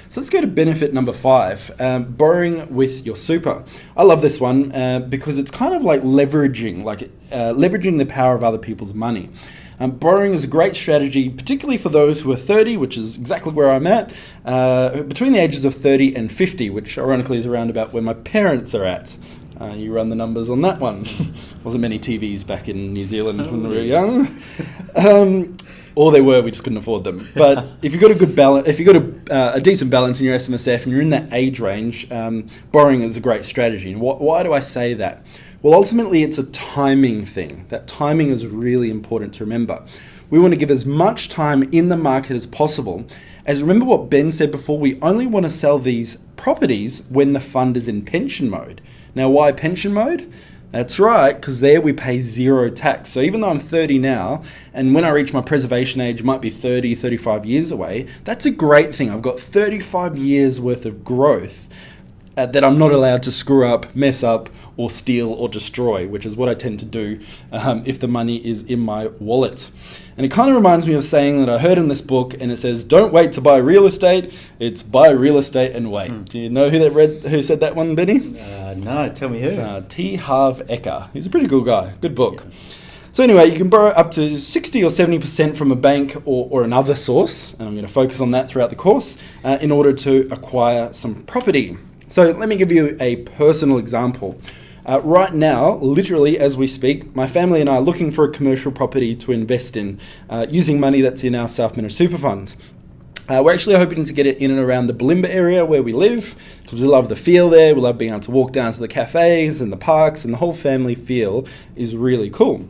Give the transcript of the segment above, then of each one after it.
So let's go to benefit number 5, borrowing with your super. I love this one because it's kind of like leveraging the power of other people's money. Borrowing is a great strategy, particularly for those who are 30, which is exactly where I'm at, between the ages of 30 and 50, which ironically is around about where my parents are at. You run the numbers on that one. Wasn't many TVs back in New Zealand when we were young. Or they were, we just couldn't afford them. But if you've got a good balance, if you've got a decent balance in your SMSF and you're in that age range, borrowing is a great strategy. And why do I say that? Well, ultimately, it's a timing thing. That timing is really important to remember. We want to give as much time in the market as possible. As remember what Ben said before, we only want to sell these properties when the fund is in pension mode. Now, why pension mode? That's right, because there we pay zero tax. So even though I'm 30 now, and when I reach my preservation age, might be 30, 35 years away, that's a great thing. I've got 35 years worth of growth that I'm not allowed to screw up, mess up, or steal or destroy, which is what I tend to do if the money is in my wallet. And it kind of reminds me of saying that I heard in this book, and it says, don't wait to buy real estate, it's buy real estate and wait. Do you know who said that one, Benny? No, tell me who. It's T. Harv Eker. He's a pretty cool guy, good book. Yeah. So anyway, you can borrow up to 60 or 70% from a bank or another source, and I'm going to focus on that throughout the course, in order to acquire some property. So let me give you a personal example. Right now, literally as we speak, my family and I are looking for a commercial property to invest in using money that's in our self-managed super fund. We're actually hoping to get it in and around the Bulimba area where we live, because we love the feel there. We love being able to walk down to the cafes and the parks, and the whole family feel is really cool.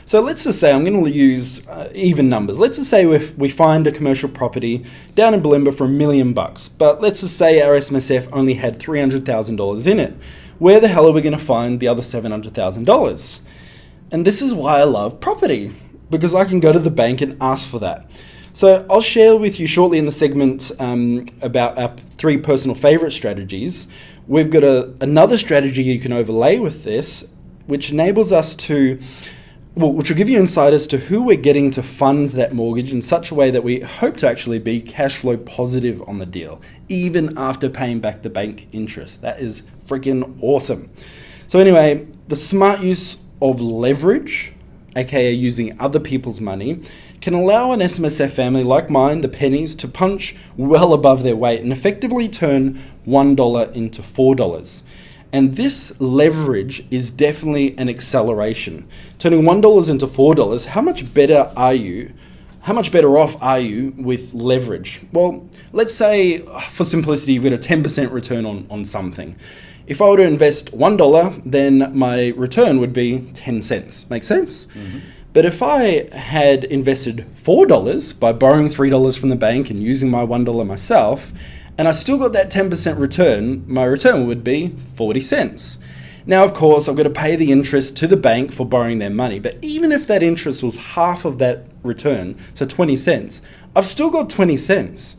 So let's just say I'm going to use even numbers. Let's just say we find a commercial property down in Bulimba for $1 million, but let's just say our SMSF only had $300,000 in it. Where the hell are we going to find the other $700,000? And this is why I love property, because I can go to the bank and ask for that. So I'll share with you shortly in the segment about our 3 personal favorite strategies. We've got another strategy you can overlay with this, which enables us to, which will give you insight as to who we're getting to fund that mortgage in such a way that we hope to actually be cash flow positive on the deal, even after paying back the bank interest. That is freaking awesome. So anyway, the smart use of leverage, aka using other people's money, can allow an SMSF family like mine, the pennies, to punch well above their weight and effectively turn $1 into $4. And this leverage is definitely an acceleration. Turning $1 into $4, how much better are you? How much better off are you with leverage? Well, let's say, for simplicity, you've got a 10% return on something. If I were to invest $1, then my return would be 10 cents. Make sense? Mm-hmm. But if I had invested $4 by borrowing $3 from the bank and using my $1 myself, and I still got that 10% return, my return would be 40 cents. Now, of course, I've got to pay the interest to the bank for borrowing their money. But even if that interest was half of that return, so 20 cents, I've still got 20 cents.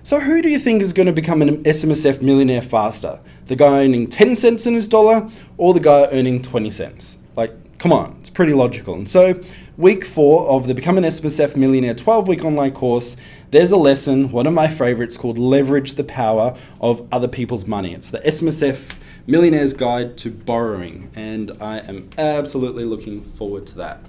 So who do you think is going to become an SMSF millionaire faster? The guy earning 10 cents in his dollar or the guy earning 20 cents? Like, come on, it's pretty logical. And so week 4 of the Become an SMSF Millionaire 12-week online course, there's a lesson, one of my favorites, called Leverage the Power of Other People's Money. It's the SMSF Millionaire's Guide to Borrowing, and I am absolutely looking forward to that.